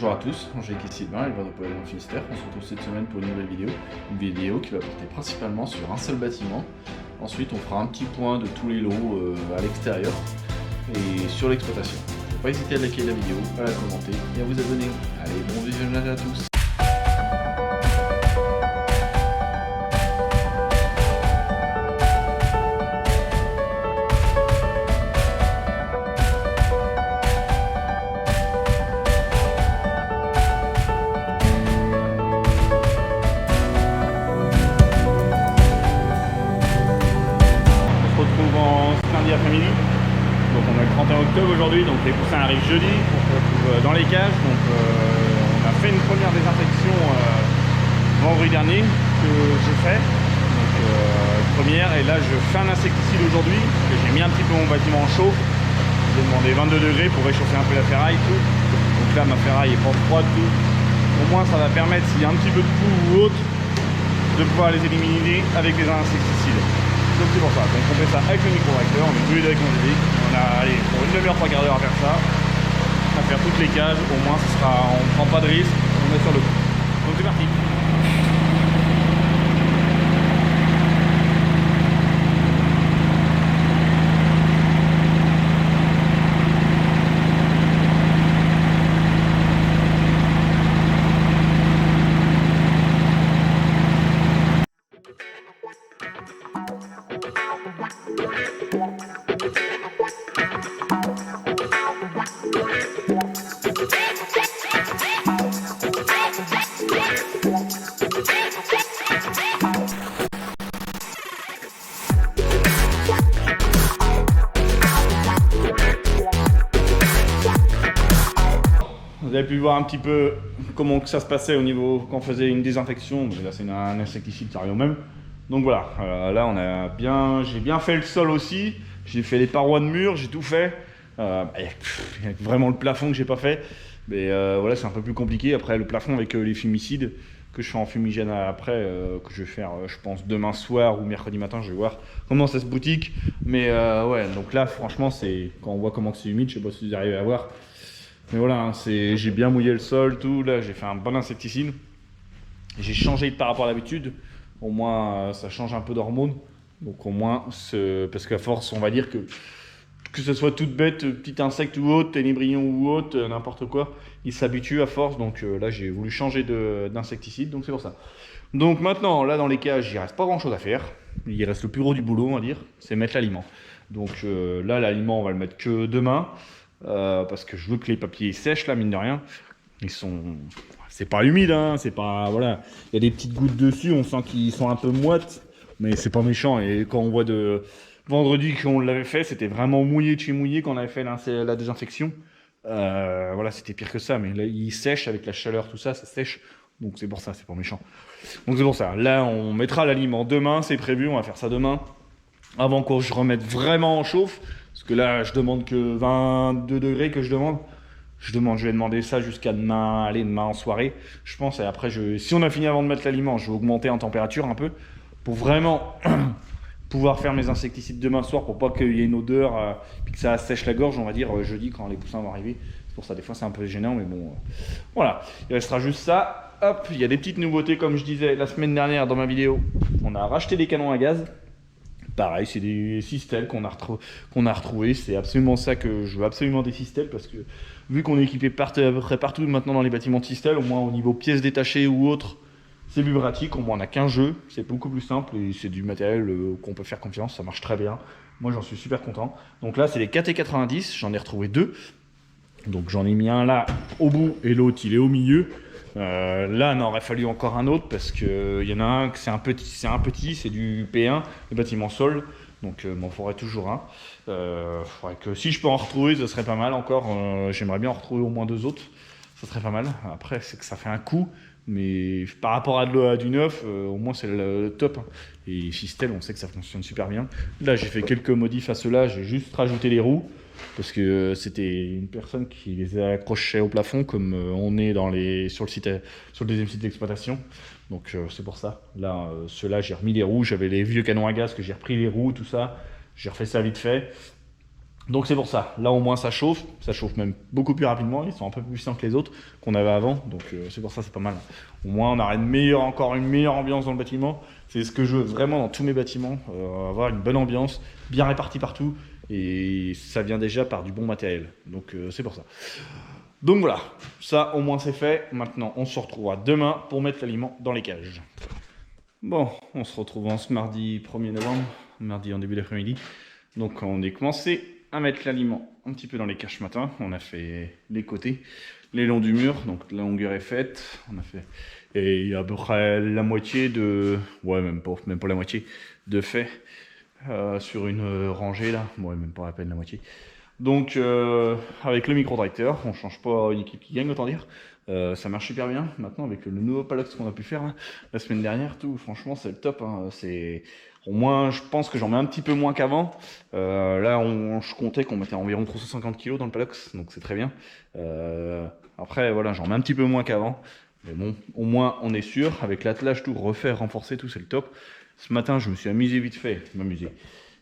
Bonjour à tous, Angélique et Sylvain, éleveur de poêles dans le Finistère. On se retrouve cette semaine pour une nouvelle vidéo. Une vidéo qui va porter principalement sur un seul bâtiment. Ensuite, on fera un petit point de tous les lots à l'extérieur et sur l'exploitation. Ne faut pas hésiter à liker la vidéo, à la commenter et à vous abonner. Allez, bon visionnage à tous. Après-midi. Donc on est le 31 octobre aujourd'hui, donc les poussins arrivent jeudi, on se retrouve dans les cages. Donc on a fait une première désinfection vendredi dernier que j'ai fait. Donc première, et là je fais un insecticide aujourd'hui, parce que j'ai mis un petit peu mon bâtiment en chaud. J'ai demandé 22 degrés pour réchauffer un peu la ferraille tout. Donc là ma ferraille est pas froide tout. Au moins ça va permettre, s'il y a un petit peu de poux ou autre, de pouvoir les éliminer avec des insecticides. Donc c'est pour ça, donc on fait ça avec le micro-réacteur, on est tous les deux avec Angélique, on a allez, pour une demi-heure, 3 quarts d'heure à faire ça, à faire toutes les cages, au moins ce sera, on ne prend pas de risque, on est sur le coup. Donc c'est parti. Vous avez pu voir un petit peu comment ça se passait au niveau quand on faisait une désinfection. Là c'est un insecticide, ça revient au même. Donc voilà, là j'ai bien fait le sol aussi. J'ai fait les parois de mur, j'ai tout fait. Il y a vraiment le plafond que j'ai pas fait. Mais voilà, c'est un peu plus compliqué. Après le plafond avec les fumicides que je fais en fumigène après, que je vais faire je pense demain soir ou mercredi matin, je vais voir comment ça se boutique. Mais ouais, donc là franchement c'est quand on voit comment c'est humide, je sais pas si vous arrivez à voir. Mais voilà, hein, j'ai bien mouillé le sol, tout. Là, j'ai fait un bon insecticide. J'ai changé par rapport à l'habitude. Au moins, ça change un peu d'hormones. Donc au moins, parce qu'à force, on va dire que ce soit toute bête, petit insecte ou autre, ténébrion ou autre, n'importe quoi, il s'habitue à force. Donc là, j'ai voulu changer d'insecticide. Donc c'est pour ça. Donc maintenant, là, dans les cages, il reste pas grand-chose à faire. Il reste le plus gros du boulot, on va dire. C'est mettre l'aliment. Donc là, l'aliment, on va le mettre que demain. Parce que je veux que les papiers sèchent là, mine de rien. C'est pas humide, hein, c'est pas, voilà. Il y a des petites gouttes dessus, on sent qu'ils sont un peu moites, mais c'est pas méchant. Et quand on voit de vendredi qu'on l'avait fait, c'était vraiment mouillé de chez mouillé quand on avait fait la désinfection. Voilà, c'était pire que ça, mais là, il sèche avec la chaleur, tout ça, ça sèche. Donc c'est pour ça, c'est pas méchant. Donc c'est pour ça. Là, on mettra l'aliment demain, c'est prévu, on va faire ça demain. Avant que je remette vraiment en chauffe. Parce que là, je demande que 22 degrés que je demande. Je vais demander ça jusqu'à demain, demain en soirée. Je pense, et après, si on a fini avant de mettre l'aliment, je vais augmenter en température un peu. Pour vraiment pouvoir faire mes insecticides demain soir, pour pas qu'il y ait une odeur, puis que ça sèche la gorge, on va dire, jeudi quand les poussins vont arriver. C'est pour ça, des fois, c'est un peu gênant, mais bon. Voilà, il restera juste ça. Hop, il y a des petites nouveautés, comme je disais la semaine dernière dans ma vidéo. On a racheté des canons à gaz. Pareil, c'est des Systel qu'on a retrouvés. C'est absolument ça que je veux, absolument des Systel, parce que vu qu'on est équipé à peu près partout maintenant dans les bâtiments de Systel, au moins au niveau pièces détachées ou autres, c'est plus pratique. Au moins on n'a qu'un jeu, c'est beaucoup plus simple et c'est du matériel qu'on peut faire confiance, ça marche très bien. Moi j'en suis super content. Donc là c'est les KT90, j'en ai retrouvé deux. Donc j'en ai mis un là au bout et l'autre il est au milieu. Là, il en aurait fallu encore un autre parce qu'il y en a un que c'est un petit, c'est du P1, le bâtiment sol. Donc, m'en faudrait toujours un. Faudrait que si je peux en retrouver, ce serait pas mal encore. J'aimerais bien en retrouver au moins deux autres. Ça serait pas mal. Après, c'est que ça fait un coup. Mais par rapport à du neuf, au moins c'est le top. Et Systel, on sait que ça fonctionne super bien. Là, j'ai fait quelques modifs à ceux-là. J'ai juste rajouté les roues. Parce que c'était une personne qui les accrochait au plafond, comme on est sur le deuxième site d'exploitation. Donc c'est pour ça. Là, ceux-là, j'ai remis les roues. J'avais les vieux canons à gaz que j'ai repris les roues, tout ça. J'ai refait ça vite fait. Donc c'est pour ça, là au moins ça chauffe même beaucoup plus rapidement, ils sont un peu plus puissants que les autres qu'on avait avant, donc c'est pour ça c'est pas mal. Au moins on aura encore une meilleure ambiance dans le bâtiment, c'est ce que je veux vraiment dans tous mes bâtiments, avoir une bonne ambiance, bien répartie partout, et ça vient déjà par du bon matériel, donc c'est pour ça. Donc voilà, ça au moins c'est fait, maintenant on se retrouvera demain pour mettre l'aliment dans les cages. Bon, on se retrouve en ce mardi 1er novembre, mardi en début d'après-midi, donc on est commencé à mettre l'aliment un petit peu dans les cages ce matin. On a fait les côtés, les longs du mur, donc la longueur est faite. On a fait, et il y a à peu près la moitié de, ouais même pas la moitié de fait sur une rangée là, ouais même pas à peine la moitié. Donc avec le micro-tracteur, on change pas une équipe qui gagne, autant dire. Ça marche super bien. Maintenant avec le nouveau Palox qu'on a pu faire là, la semaine dernière, tout franchement c'est le top. Hein. C'est au moins, je pense que j'en mets un petit peu moins qu'avant. Là, je comptais qu'on mettait environ 350 kg dans le Palox, donc c'est très bien. Après, voilà, j'en mets un petit peu moins qu'avant. Mais bon, au moins, on est sûr. Avec l'attelage, tout, refaire, renforcer, tout, c'est le top. Ce matin, je me suis amusé vite fait.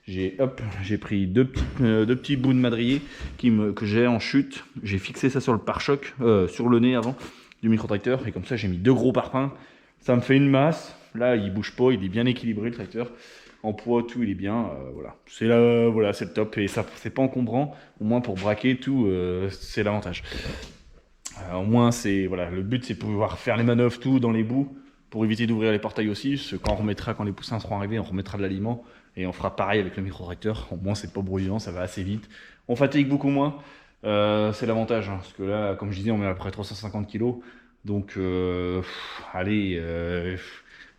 J'ai pris deux petits bouts de madrier que j'ai en chute. J'ai fixé ça sur le pare-choc, sur le nez avant du micro-tracteur. Et comme ça, j'ai mis 2 gros parpaings. Ça me fait une masse. Là, il bouge pas, il est bien équilibré le tracteur. En poids, tout, il est bien. Voilà, c'est le top. Et ça, c'est pas encombrant. Au moins pour braquer tout, c'est l'avantage. Au moins, le but, c'est de pouvoir faire les manœuvres tout dans les bouts pour éviter d'ouvrir les portails aussi. Parce que quand les poussins seront arrivés, on remettra de l'aliment et on fera pareil avec le micro-tracteur. Au moins, c'est pas bruyant, ça va assez vite. On fatigue beaucoup moins. C'est l'avantage. Hein, parce que là, comme je disais, on met à peu près 350 kg. Donc,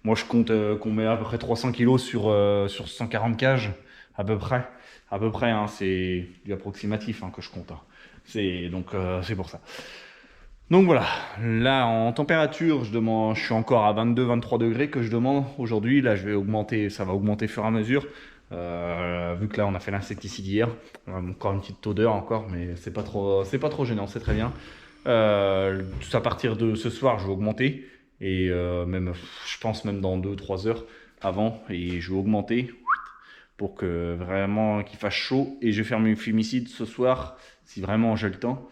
moi, je compte qu'on met à peu près 300 kg sur 140 cages, à peu près. À peu près, hein, c'est du approximatif que je compte. Hein. C'est pour ça. Donc voilà, là en température, je suis encore à 22-23 degrés que je demande aujourd'hui. Là, ça va augmenter au fur et à mesure. Vu que là, on a fait l'insecticide hier. On a encore une petite odeur encore, mais c'est pas trop gênant, c'est très bien. À partir de ce soir, je vais augmenter. Et je pense même dans 2-3 heures avant, et je vais augmenter pour que vraiment qu'il fasse chaud. Et je vais faire mes fumicides ce soir si vraiment j'ai le temps.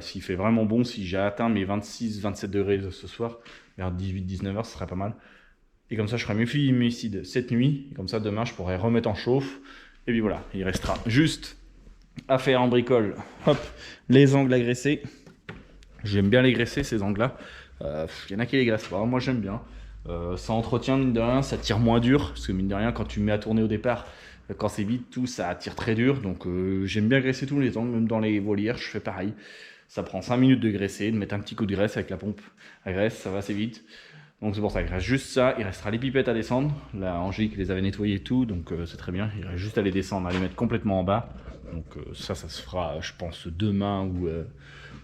S'il fait vraiment bon, si j'ai atteint mes 26-27 degrés ce soir, vers 18-19 heures, ce serait pas mal. Et comme ça, je ferai mes fumicides cette nuit. Et comme ça, demain, je pourrai remettre en chauffe. Et puis voilà, il restera juste à faire en bricole. Hop, les angles à graisser. J'aime bien les graisser, ces angles-là. Il y en a qui les graissent pas, moi j'aime bien. Ça entretient, mine de rien, ça tire moins dur. Parce que mine de rien, quand tu mets à tourner au départ, quand c'est vide, tout ça tire très dur. Donc j'aime bien graisser tous les angles, même dans les volières, je fais pareil. Ça prend 5 minutes de graisser, de mettre un petit coup de graisse avec la pompe à graisse, ça va assez vite. Donc c'est pour ça qu'il reste juste ça. Il restera les pipettes à descendre. Là, Angélique les avait nettoyées et tout, donc c'est très bien. Il reste juste à les descendre, à les mettre complètement en bas. Donc ça se fera, je pense, demain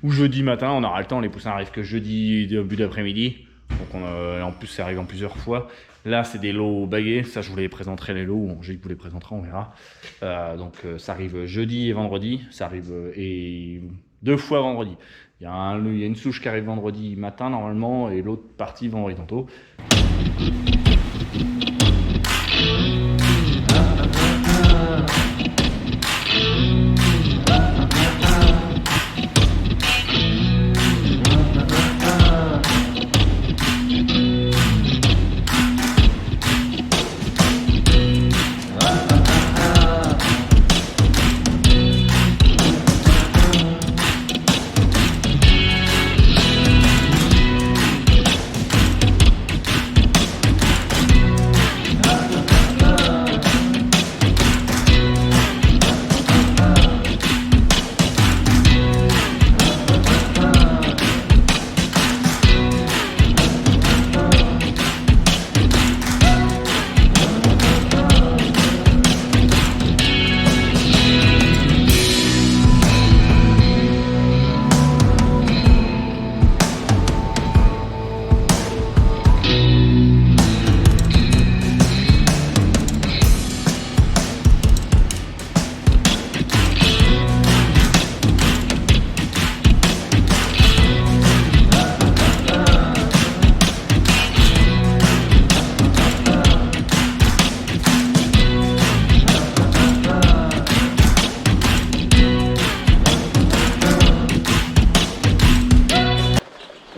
ou jeudi matin. On aura le temps, les poussins arrivent que jeudi début d'après-midi. Donc en plus, ça arrive en plusieurs fois. Là, c'est des lots bagués. Ça, je vous les présenterai, les lots. Angélique vous les présentera, on verra. Ça arrive jeudi et vendredi. Ça arrive et 2 fois vendredi. Il y a une souche qui arrive vendredi matin normalement et l'autre partie vendredi tantôt.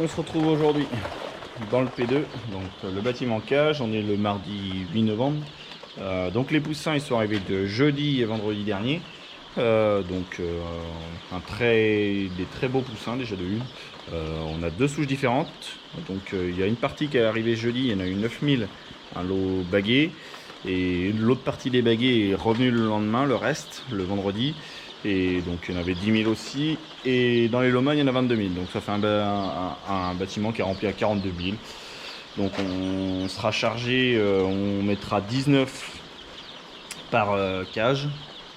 On se retrouve aujourd'hui dans le P2, donc le bâtiment cage. On est le mardi 8 novembre. Donc les poussins ils sont arrivés de jeudi et vendredi dernier. Des très beaux poussins déjà de une. On a deux souches différentes. Donc il y a une partie qui est arrivée jeudi, il y en a eu 9000, un lot bagué. Et l'autre partie des baguets est revenue le lendemain, le reste, le vendredi. Et donc il y en avait 10 000 aussi. Et dans les lomas, il y en a 22 000. Donc ça fait un bâtiment qui est rempli à 42 000. Donc on sera chargé, on mettra 19 par cage,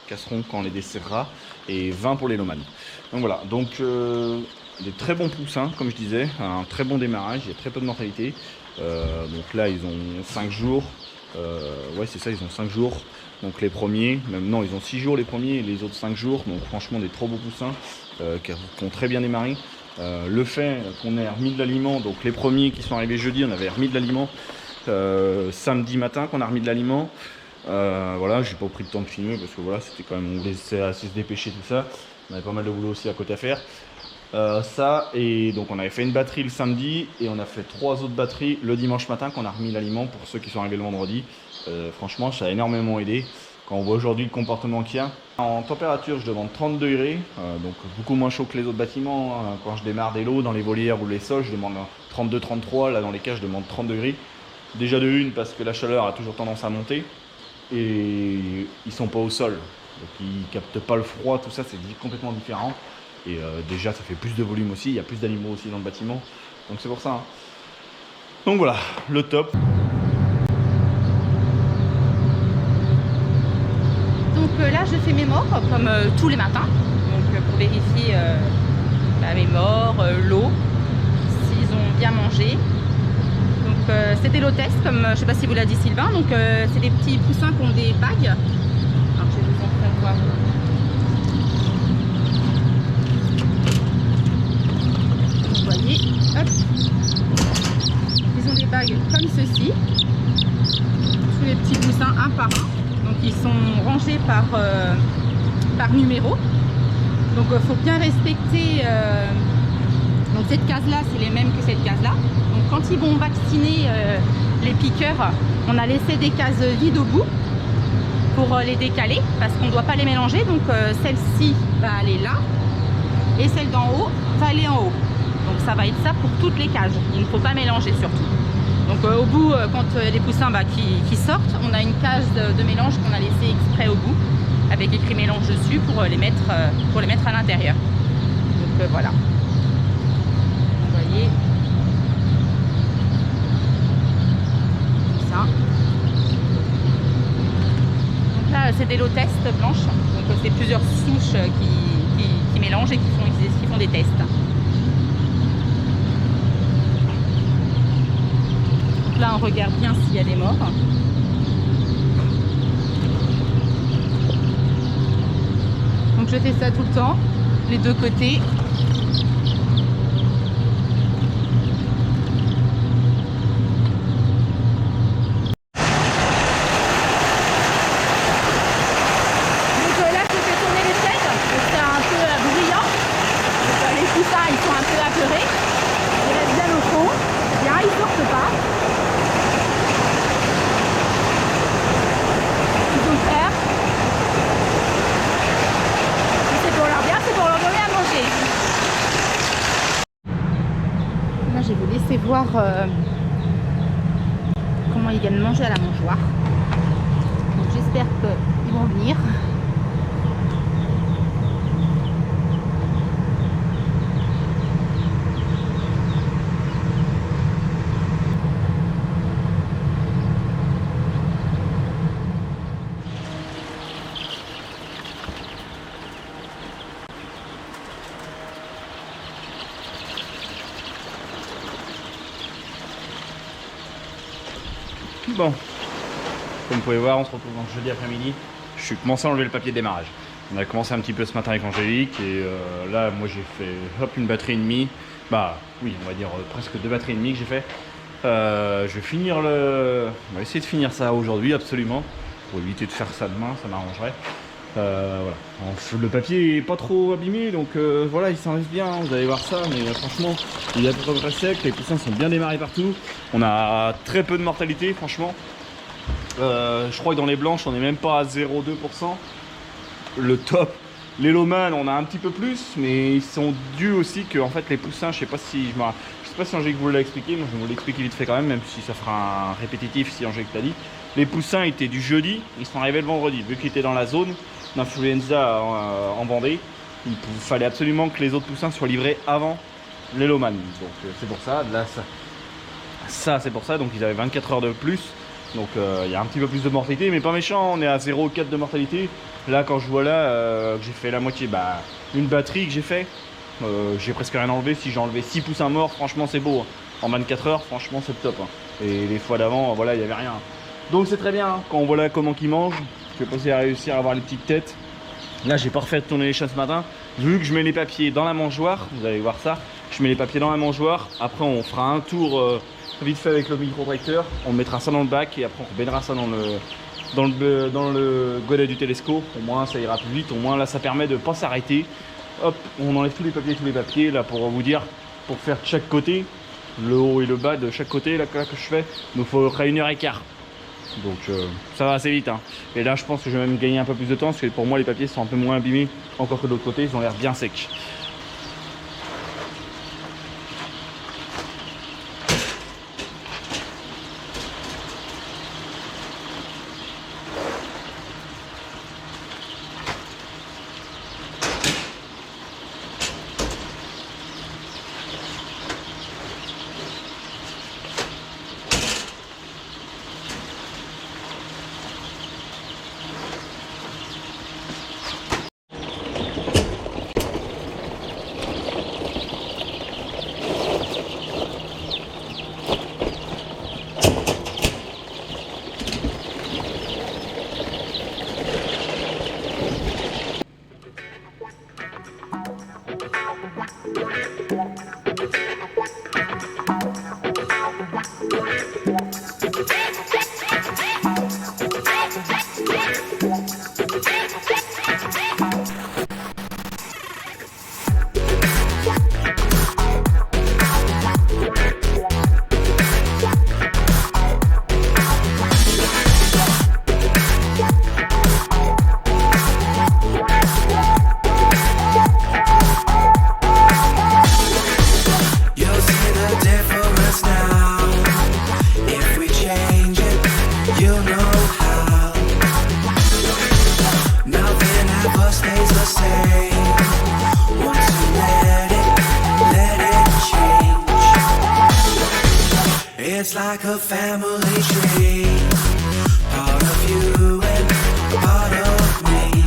casseront quand on les desserrera, et 20 pour les lomanes. Donc voilà, donc des très bons poussins, comme je disais, un très bon démarrage, il y a très peu de mortalité. Donc là, ils ont 5 jours. Ouais, c'est ça, ils ont 5 jours. Donc les premiers, même non, ils ont 6 jours les premiers et les autres 5 jours. Donc franchement, des trop beaux poussins qui ont très bien démarré. Le fait qu'on ait remis de l'aliment, donc les premiers qui sont arrivés jeudi, on avait remis de l'aliment. Samedi matin qu'on a remis de l'aliment. Voilà, j'ai pas pris le temps de filmer parce que voilà, c'était quand même, on laissait assez se dépêcher tout ça. On avait pas mal de boulot aussi à côté à faire. Ça, et donc on avait fait une batterie le samedi et on a fait 3 autres batteries le dimanche matin qu'on a remis l'aliment pour ceux qui sont arrivés le vendredi. Franchement, ça a énormément aidé. Quand on voit aujourd'hui le comportement qu'il y a. En température, je demande 30 degrés, donc beaucoup moins chaud que les autres bâtiments. Quand je démarre des lots dans les volières ou les sols, je demande 32-33. Là, dans les cages, je demande 30 degrés. Déjà de une, parce que la chaleur a toujours tendance à monter. Et ils sont pas au sol, donc ils captent pas le froid, tout ça, c'est complètement différent. Et déjà, ça fait plus de volume aussi, il y a plus d'animaux aussi dans le bâtiment. Donc c'est pour ça. Hein. Donc voilà, le top. Donc là, je fais mes morts comme tous les matins. Donc pour vérifier mes morts, l'eau, s'ils ont bien mangé. Donc c'était l'eau test, comme je ne sais pas si vous l'a dit Sylvain. Donc c'est des petits poussins qui ont des bagues. Alors je vais vous en faire voir. Vous voyez, hop. Ils ont des bagues comme ceci. Tous les petits poussins un par un. Donc ils sont rangés par numéro. Donc il faut bien respecter. Donc cette case là, c'est les mêmes que cette case là. Donc quand ils vont vacciner les piqueurs, on a laissé des cases vides au bout pour les décaler parce qu'on ne doit pas les mélanger. Donc celle-ci va aller là et celle d'en haut va aller en haut. Donc ça va être ça pour toutes les cages. Il ne faut pas mélanger surtout. Donc au bout, quand les poussins qui sortent, on a une case de mélange qu'on a laissé exprès au bout avec écrit mélange dessus pour les mettre à l'intérieur. Donc voilà. Vous voyez. Ça. Donc là, c'est des lots tests blanches. Donc c'est plusieurs souches qui mélangent et qui font des tests. Là, on regarde bien s'il y a des morts. Donc je fais ça tout le temps, les deux côtés. Voir comment ils viennent manger à la mangeoire. Donc j'espère qu'ils vont venir. Bon, comme vous pouvez voir, on se retrouve donc jeudi après-midi. Je suis commencé à enlever le papier de démarrage. On a commencé un petit peu ce matin avec Angélique et là, moi j'ai fait hop, une batterie et demie. Bah oui, on va dire presque 2 batteries et demie que j'ai fait. Je vais finir on va essayer de finir ça aujourd'hui absolument. Pour éviter de faire ça demain, ça m'arrangerait. Voilà. Le papier est pas trop abîmé, donc voilà, il s'enlève bien, vous allez voir ça, mais franchement, il est à peu près sec, les poussins sont bien démarrés partout. On a très peu de mortalité, franchement. Je crois que dans les blanches, on n'est même pas à 0,2%. Le top, les Loman, on a un petit peu plus, mais ils sont dus aussi que en fait les poussins, je sais pas si Angélique vous l'a expliqué, mais je vais vous l'expliquer vite fait quand même si ça fera un répétitif si Angélique l'a dit. Les poussins étaient du jeudi, ils sont arrivés le vendredi, vu qu'ils étaient dans la zone d'influenza en Vendée, il fallait absolument que les autres poussins soient livrés avant les Loman. Donc c'est pour ça, là ça c'est pour ça, donc ils avaient 24 heures de plus. Donc il y a un petit peu plus de mortalité, mais pas méchant, on est à 0,4 de mortalité. Là quand je vois là que j'ai fait la moitié, une batterie que j'ai fait, j'ai presque rien enlevé. Si j'ai enlevé 6 poussins morts, franchement c'est beau. En 24 heures, franchement c'est top. Et les fois d'avant, voilà, il n'y avait rien. Donc c'est très bien, quand on voit là comment ils mangent, je vais passer à réussir à avoir les petites têtes. Là j'ai pas refait tourner les chats ce matin, vu que je mets les papiers dans la mangeoire, vous allez voir ça, je mets les papiers dans la mangeoire, après on fera un tour vite fait avec le micro-tracteur, on mettra ça dans le bac et après on rebêtera ça dans le godet du télescope. Au moins ça ira plus vite, au moins là ça permet de pas s'arrêter. Hop, on enlève tous les papiers là pour vous dire, pour faire de chaque côté, le haut et le bas de chaque côté là que je fais, il nous faut près 1h15. Donc ça va assez vite Et là je pense que je vais même gagner un peu plus de temps parce que pour moi les papiers sont un peu moins abîmés encore que de l'autre côté, ils ont l'air bien secs. It's like a family tree, part of you and part of me.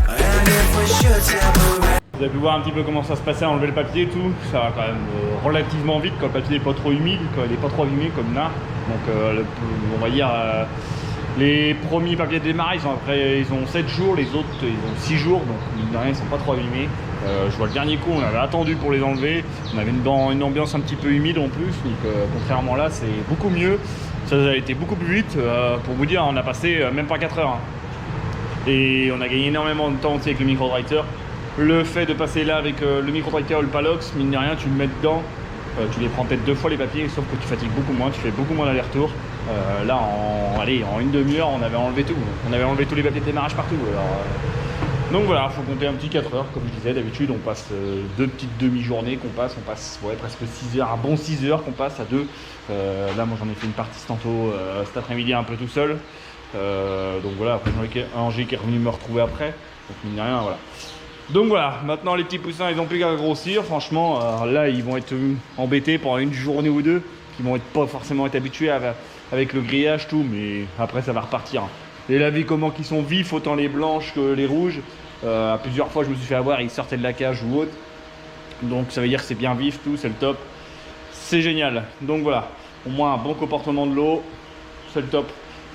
And if we should separate. Vous avez pu voir un petit peu comment ça se passait à enlever le papier et tout. Ça va quand même relativement vite quand le papier n'est pas trop humide, quand il n'est pas trop abîmé comme là. Donc on va dire les premiers papiers de démarrage, ils ont 7 jours, les autres ils ont 6 jours, donc mine de rien ils sont pas trop abîmés. Je vois le dernier coup, on avait attendu pour les enlever, on avait une ambiance un petit peu humide en plus, donc contrairement là c'est beaucoup mieux. Ça a été beaucoup plus vite, pour vous dire on a passé même pas 4 heures. Et on a gagné énormément de temps aussi avec le micro-tracteur. Le fait de passer là avec le micro-tracteur ou le Palox, mine de rien tu le mets dedans, tu les prends peut-être 2 fois les papiers, sauf que tu fatigues beaucoup moins, tu fais beaucoup moins d'aller-retour. Là en une demi-heure on avait enlevé tout, on avait enlevé tous les papiers de démarrage partout. Donc voilà, il faut compter un petit 4 heures, comme je disais, d'habitude on passe 2 petites demi-journées on passe presque 6 heures, un bon 6 heures qu'on passe à 2. Là moi j'en ai fait une partie tantôt cet après-midi un peu tout seul. Donc voilà, après Angélique est revenu me retrouver après, donc mine de rien voilà. Donc voilà, maintenant les petits poussins ils n'ont plus qu'à grossir, franchement là ils vont être embêtés pendant une journée ou deux, qui vont pas forcément être habitués avec le grillage tout, mais après ça va repartir. Et là vu comment qu'ils sont vifs, autant les blanches que les rouges, à plusieurs fois je me suis fait avoir, ils sortaient de la cage ou autre, donc ça veut dire que c'est bien vif tout, c'est le top, c'est génial. Donc voilà, au moins un bon comportement de l'eau, c'est le top,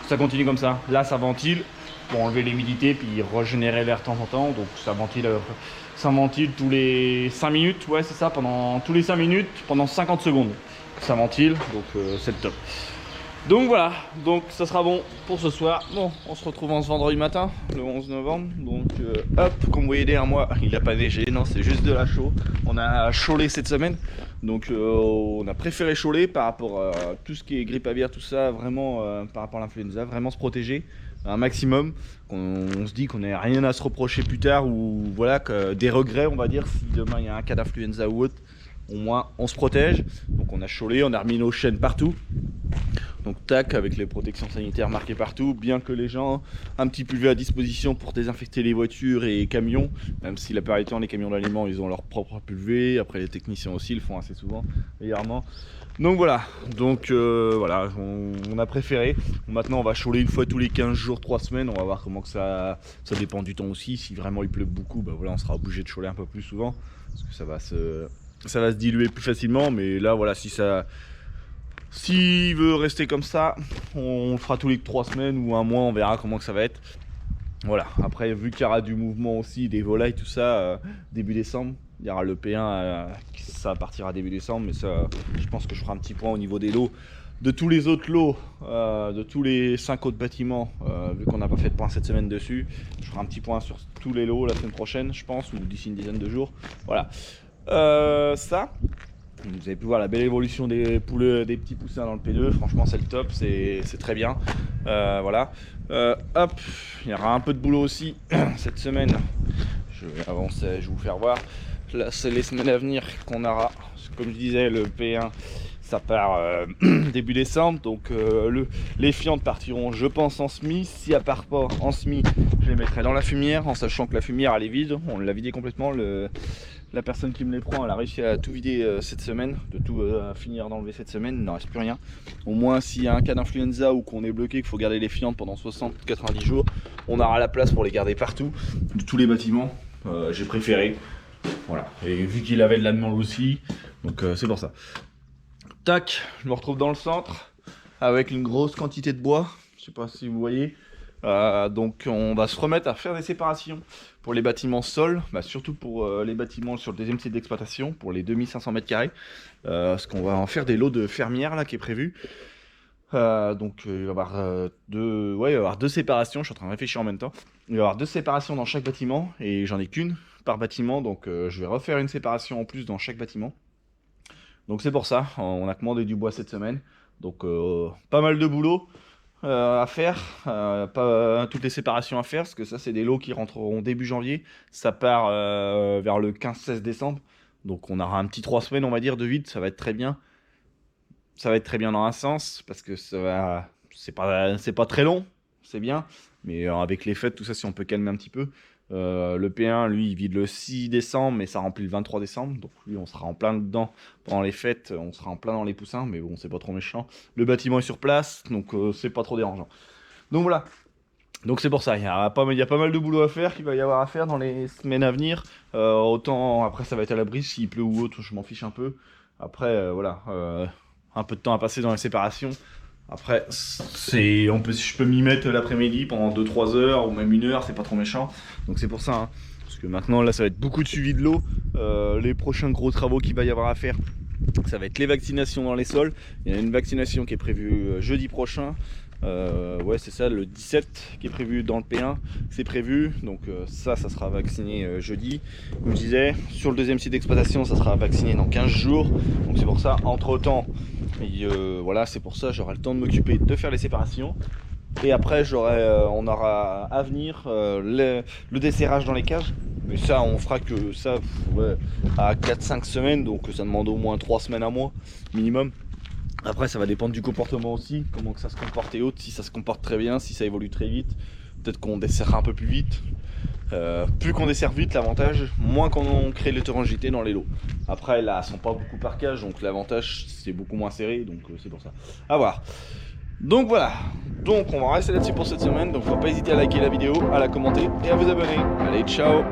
ça continue comme ça. Là ça ventile pour enlever l'humidité puis régénérer l'air de temps en temps, donc ça ventile tous les 5 minutes, ouais c'est ça, pendant tous les 5 minutes, pendant 50 secondes ça ventile, donc c'est le top. Donc voilà, donc ça sera bon pour ce soir. Bon, on se retrouve en ce vendredi matin, le 11 novembre. Donc hop, comme vous voyez derrière moi, il n'a pas neigé, non, c'est juste de la chaux. On a chaulé cette semaine, donc on a préféré chauler par rapport à tout ce qui est grippe aviaire, tout ça, vraiment par rapport à l'influenza, vraiment se protéger un maximum. On se dit qu'on n'a rien à se reprocher plus tard ou voilà, que des regrets, on va dire, si demain il y a un cas d'influenza ou autre. Au moins on se protège. Donc on a chaulé, on a remis nos chaînes partout. Donc tac, avec les protections sanitaires marquées partout, bien que les gens un petit pulvé à disposition pour désinfecter les voitures et camions, même si la plupart du temps les camions d'aliments ils ont leur propre pulvé, après les techniciens aussi le font assez souvent, régulièrement. Donc voilà, voilà, on a préféré. Maintenant on va chauler une fois tous les 15 jours, 3 semaines, on va voir comment que ça dépend du temps aussi. Si vraiment il pleut beaucoup, bah voilà, on sera obligé de chauler un peu plus souvent, parce que ça va se diluer plus facilement. Mais là voilà, s'il veut rester comme ça, on le fera tous les 3 semaines ou un mois, on verra comment que ça va être. Voilà, après vu qu'il y aura du mouvement aussi, des volailles, tout ça, début décembre, il y aura le P1, ça partira début décembre, mais ça, je pense que je ferai un petit point au niveau des lots. De tous les autres lots, de tous les 5 autres bâtiments, vu qu'on n'a pas fait de point cette semaine dessus, je ferai un petit point sur tous les lots la semaine prochaine, je pense, ou d'ici une dizaine de jours. Voilà, ça. Vous avez pu voir la belle évolution des poules, des petits poussins dans le P2. Franchement, c'est le top, c'est très bien. Voilà. Hop, il y aura un peu de boulot aussi cette semaine. Je vais avancer, je vais vous faire voir. Là, c'est les semaines à venir qu'on aura. Comme je disais, le P1, ça part début décembre. Donc, les fientes partiront, je pense, en semis. Si elle part pas en semis, je les mettrai dans la fumière, en sachant que la fumière, elle est vide. On l'a vidé complètement. La personne qui me les prend, elle a réussi à tout vider cette semaine, de tout finir d'enlever cette semaine, il n'en reste plus rien. Au moins s'il y a un cas d'influenza ou qu'on est bloqué, qu'il faut garder les fientes pendant 60-90 jours, on aura la place pour les garder partout, de tous les bâtiments. J'ai préféré, voilà. Et vu qu'il avait de la demande aussi, donc c'est pour ça. Tac, je me retrouve dans le centre avec une grosse quantité de bois, je sais pas si vous voyez. Donc on va se remettre à faire des séparations pour les bâtiments sol, surtout pour les bâtiments sur le deuxième site d'exploitation, pour les 2500 m², parce qu'on va en faire des lots de fermières là qui est prévu. Donc il va y avoir deux séparations, je suis en train de réfléchir en même temps. Il va y avoir 2 séparations dans chaque bâtiment et j'en ai qu'une par bâtiment, donc je vais refaire une séparation en plus dans chaque bâtiment. Donc c'est pour ça, on a commandé du bois cette semaine, donc pas mal de boulot à faire, pas toutes les séparations à faire, parce que ça c'est des lots qui rentreront début janvier, ça part vers le 15-16 décembre, donc on aura un petit 3 semaines on va dire de vide, ça va être très bien. Ça va être très bien dans un sens, parce que c'est pas très long, c'est bien, mais avec les fêtes, tout ça, si on peut calmer un petit peu. Le P1, lui, il vide le 6 décembre, mais ça remplit le 23 décembre, donc lui, on sera en plein dedans pendant les fêtes, on sera en plein dans les poussins, mais bon, c'est pas trop méchant. Le bâtiment est sur place, donc c'est pas trop dérangeant. Donc voilà, donc c'est pour ça, il y a pas mal de boulot à faire, qu'il va y avoir à faire dans les semaines à venir. Autant, après, ça va être à l'abri, s'il pleut ou autre, je m'en fiche un peu. Après, voilà, un peu de temps à passer dans les séparations. Après, je peux m'y mettre l'après-midi pendant 2-3 heures ou même 1 heure, c'est pas trop méchant. Donc c'est pour ça, hein. Parce que maintenant là ça va être beaucoup de suivi de l'eau. Les prochains gros travaux qu'il va y avoir à faire, ça va être les vaccinations dans les sols. Il y a une vaccination qui est prévue jeudi prochain. Ouais c'est ça, le 17 qui est prévu dans le P1, c'est prévu, donc ça sera vacciné jeudi. Comme je disais, sur le deuxième site d'exploitation ça sera vacciné dans 15 jours, donc c'est pour ça, entre temps, voilà, c'est pour ça j'aurai le temps de m'occuper de faire les séparations. Et après on aura à venir le desserrage dans les cages, mais ça on fera que ça à 4-5 semaines, donc ça demande au moins 3 semaines à mois minimum. Après ça va dépendre du comportement aussi, comment que ça se comporte et autres, si ça se comporte très bien, si ça évolue très vite, peut-être qu'on desserrera un peu plus vite. Plus qu'on dessert vite, l'avantage, moins qu'on crée l'hétérogénéité dans les lots. Après là, elles sont pas beaucoup par cage, donc l'avantage c'est beaucoup moins serré, donc c'est pour ça. À voir. Donc voilà, donc on va rester là-dessus pour cette semaine, donc faut pas hésiter à liker la vidéo, à la commenter et à vous abonner. Allez, ciao!